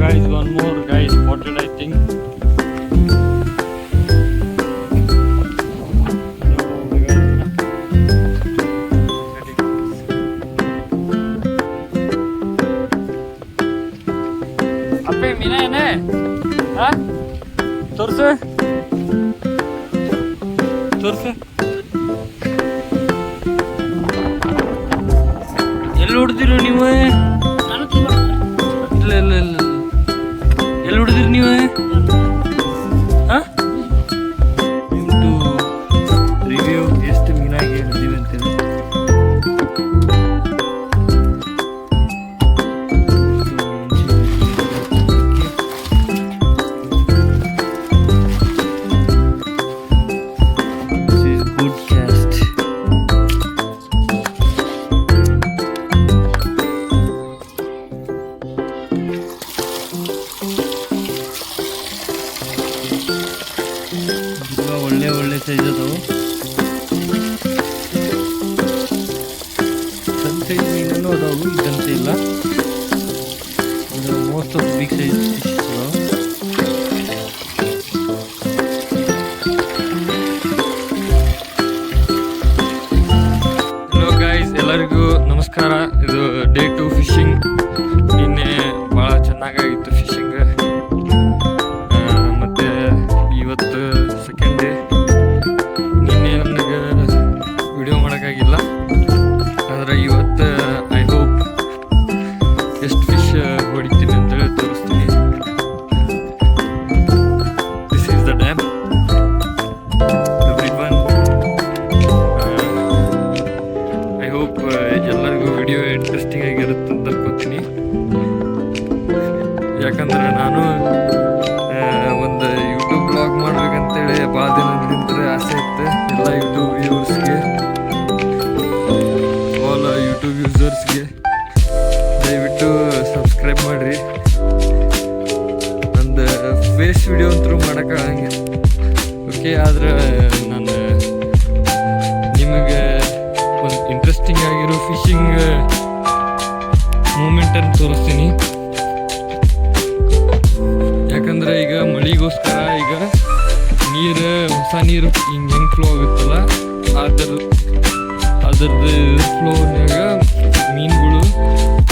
guys, one more guy spotted, I think. ಅಪ್ಪೆ ಮೀನಾ ಏನೇ ತೋರ್ಸು ತೋರ್ಸು ಎಲ್ಲಿ ಹೊಡ್ದಿರು ನೀವು? ಇಲ್ಲ ಇಲ್ಲ ಇಲ್ಲ ಎಲ್ಲಿ ಹೊಡೆದಿರಿ ನೀವು? ಹಾಂ ಟು ರಿವ್ಯೂ ಎಷ್ಟು ಮೀನಾಗಿ ಹಿಡಿದೀವಿ ಅಂತೇಳಿ. Good caste. ಒಳ್ಳೆ ಒಳ್ಳೆ ಸೈಜ್ ಅದಾವು. ಸಣ್ಣ ಸೈಜ್ ಮೀನೂ ಅದಾವು, ಇದಂತೆ ಇಲ್ಲ. Most of big size fish ಅದಾವು. ಹಲೋ ಗೈಸ್, ಎಲ್ಲರಿಗೂ ನಮಸ್ಕಾರ. ಇದು ಡೇ 2 ಫಿಶಿಂಗ್. ನಿನ್ನೆ ಭಾಳ ಚೆನ್ನಾಗಾಗಿತ್ತು ಫಿಶಿಂಗ್. ಮತ್ತು ಇವತ್ತು ಸೆಕೆಂಡ್ ಡೇ. ನಿನ್ನೆ ನನಗೆ ವಿಡಿಯೋ ಮಾಡೋಕ್ಕಾಗಿಲ್ಲ, ಆದರೆ ಇವತ್ತು ಐ ಹೋಪ್ ಎಷ್ಟು ಫಿಶ್ ಹೊಡಿತೀನಿ ಅಂತೇಳಿ ತೋರಿಸ್ತೀನಿ. This is the dam. Everyone, I hope ಎಲ್ಲರಿಗೂ ವಿಡಿಯೋ ಇಂಟ್ರೆಸ್ಟಿಂಗ್ ಆಗಿರುತ್ತೆ ಅಂತ ಅನ್ಕೋತೀನಿ. ಯಾಕಂದರೆ ನಾನು ಒಂದು ಯೂಟ್ಯೂಬ್ ಬ್ಲಾಗ್ ಮಾಡ್ಬೇಕಂತೇಳಿ ಭಾಳ ದಿನದಿಂದ ಆಸೆ ಇತ್ತು. ಎಲ್ಲ ಯೂಟ್ಯೂಬ್ ವ್ಯೂವರ್ಸ್ಗೆ, ಆಲ್ ಯೂಟ್ಯೂಬ್ ಯೂಸರ್ಸ್ಗೆ ದಯವಿಟ್ಟು ಸಬ್ಸ್ಕ್ರೈಬ್ ಮಾಡಿರಿ. ನಂದು ಫೇಸ್ ವಿಡಿಯೋ ಅಂತೂ ಮಾಡೋಕ್ಕಾಗಂಗೆ ಓಕೆ, ಆದರೆ ನಾನು ನಿಮಗೆ ಒಂದು ಇಂಟ್ರೆಸ್ಟಿಂಗ್ ಆಗಿರೋ ಫಿಶಿಂಗ್ ಮೂಮೆಂಟನ್ನು ತೋರಿಸ್ತೀನಿ. ಯಾಕಂದರೆ ಈಗ ಮಳೆಗೋಸ್ಕರ ಈಗ ನೀರು, ಹೊಸ ನೀರು ಹಿಂಗೆ ಹೆಂಗೆ ಫ್ಲೋ ಆಗುತ್ತಲ್ಲ, ಅದರದ್ದು ಫ್ಲೋನ್ಯಾಗ ಮೀನುಗಳು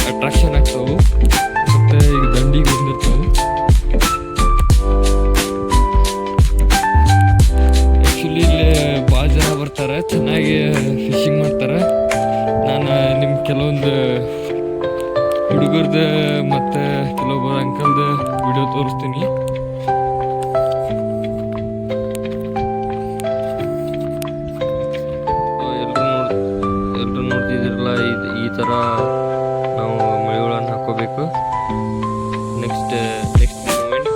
ಅಟ್ರಾಕ್ಷನ್ ಆಗ್ತಾವೆ. ಮತ್ತು ಈಗ ದಂಡಿಗೆ ಬಂದಿರ್ತಾವೆ. ಆ್ಯಕ್ಚುಲಿ ಇಲ್ಲಿ ಭಾಳ ಜನ ಬರ್ತಾರೆ, ಚೆನ್ನಾಗಿ ಫಿಶಿಂಗ್ ಮಾಡ್ತಾರೆ. ನಾನು ನಿಮ್ಮ ಕೆಲವೊಂದು ಹುಡುಗರ್ದು ಮತ್ತು ಕೆಲವೊಬ್ಬ ಅಂಕಲ್ದು ವಿಡಿಯೋ ತೋರಿಸ್ತೀನಿ. ಎಲ್ಲರೂ ನೋಡ್ತಿದ್ದೀರಲ್ಲ, ಈ ಥರ ನಾವು ಮಳೆಗಳನ್ನು ಹಾಕೋಬೇಕು. Next moment.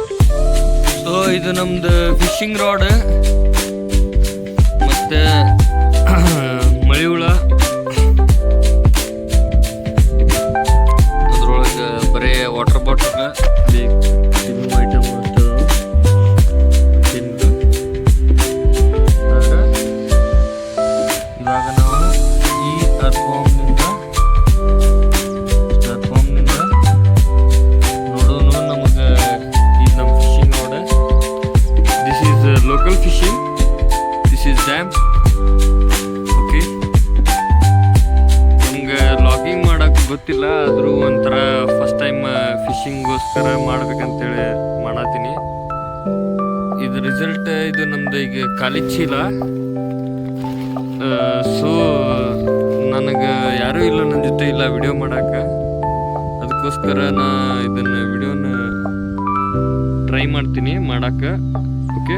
ಸೊ ಇದು ನಮ್ದು ಫಿಶಿಂಗ್ ರಾಡ್ ಮತ್ತು ಮಳೆ ಹುಳ. ಅದ್ರೊಳಗೆ ಬರೀ ವಾಟರ್ ಬಾಟಲ್ ತಿನ್ನು ಐಟಮ್ ಅಷ್ಟದು ತಿಂದು. ಇವಾಗ ನಾವು ಈ ಅರ್ಫಾರ್ಮ್ನಿಂದ ನೋಡೋಣ. ನಮಗೆ ಈ ನಮ್ಮ ಫಿಶಿಂಗ್ ನೋಡ, this is local fishing, this is dam. Okay, ನಮ್ಗೆ ಲಾಗಿಂಗ್ ಮಾಡೋಕ್ಕೆ ಗೊತ್ತಿಲ್ಲ, ಆದರೂ ಒಂಥರ ಫಸ್ಟ್ ಟೈಮ್ ಫಿಶಿಂಗ್ಗೋಸ್ಕರ ಮಾಡ್ಬೇಕಂತೇಳಿ ಮಾಡತ್ತೀನಿ. ಇದು ರಿಸಲ್ಟ್, ಇದು ನಮ್ದು ಈಗ ಖಾಲಿ ಚೀಲ. ಸೊ ನನಗೆ ಯಾರೂ ಇಲ್ಲ ನನ್ನ ಜೊತೆ ಇಲ್ಲ ವಿಡಿಯೋ ಮಾಡೋಕೆ, ಅದಕ್ಕೋಸ್ಕರ ನಾ ಇದನ್ನು ವಿಡಿಯೋನ ಟ್ರೈ ಮಾಡ್ತೀನಿ ಮಾಡೋಕ್ಕೆ. ಓಕೆ,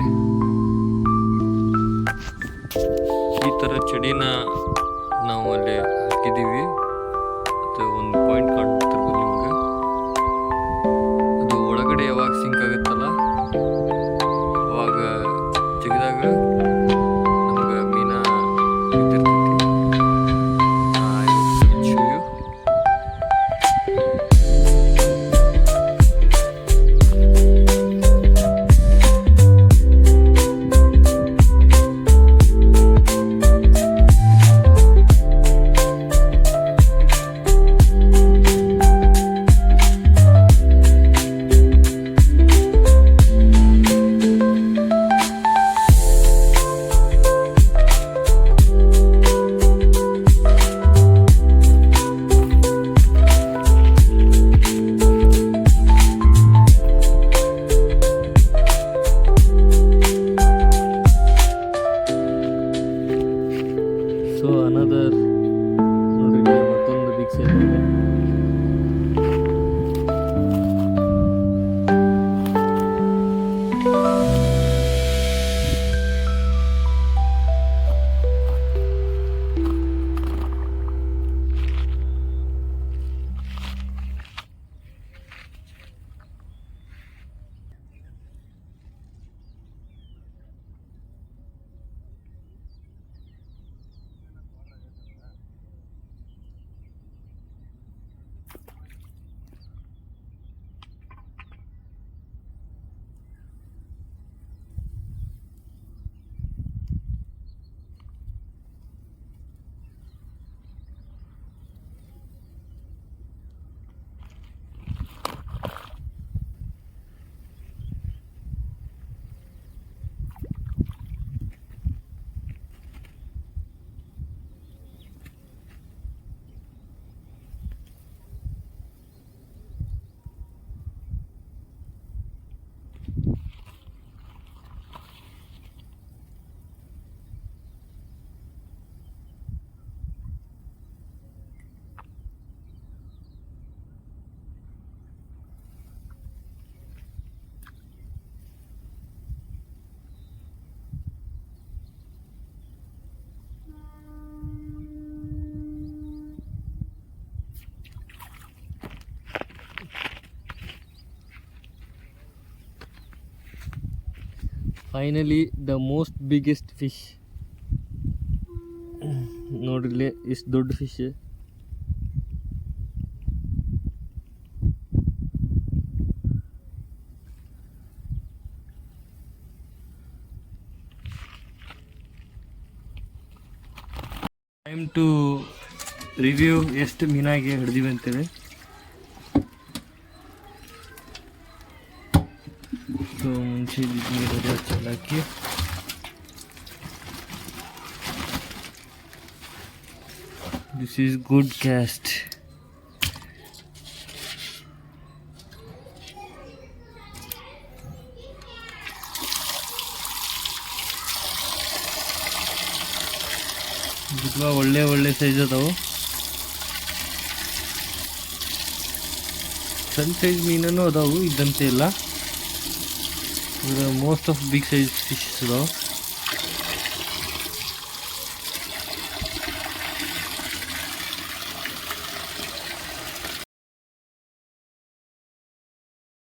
ಈ ಥರ ಚಡಿನ ನಾವು ಅಲ್ಲಿ ಹಾಕಿದ್ದೀವಿ. ಮತ್ತು ಒಂದು ಪಾಯಿಂಟ್ ಕಾಣ್ತಿರ್ಬೋದು ನಿಮ್ಗೆ. ಅದು ಒಳಗಡೆ ಯಾವಾಗ ಸಿಂಕ್ ಆಗುತ್ತಲ್ಲ, ಅವಾಗ ತೆಗೆದಾಗ ನಮ್ಗೆ ಮೀನ ಬಿದ್ದಿರ್ತೈತಿ. Finally the most biggest fish. ನೋಡ್ರಿಲ್ಲಿ ಎಷ್ಟು ದೊಡ್ಡ ಫಿಶ್. ಟೈಮ್ ಟು ರಿವ್ಯೂ ಎಷ್ಟು ಮೀನಾಗಿ ಹಿಡ್ದಿವಿ ಅಂತೇಳಿ. ಸೊ ಮುಂಚೆ ನೀರು ಹಚ್ಚಾಕಿ ದಿಸ್ ಈಸ್ ಗುಡ್ ಕ್ಯಾಸ್ಟ್. ಒಳ್ಳೆ ಒಳ್ಳೆ ಸೈಜ್ ಅದಾವು. ಸಣ್ಣ ಸೈಜ್ ಮೀನೂ ಅದಾವು, ಇದ್ದಂತೆ ಇಲ್ಲ. Most of big size fishes ಅದಾವೆ.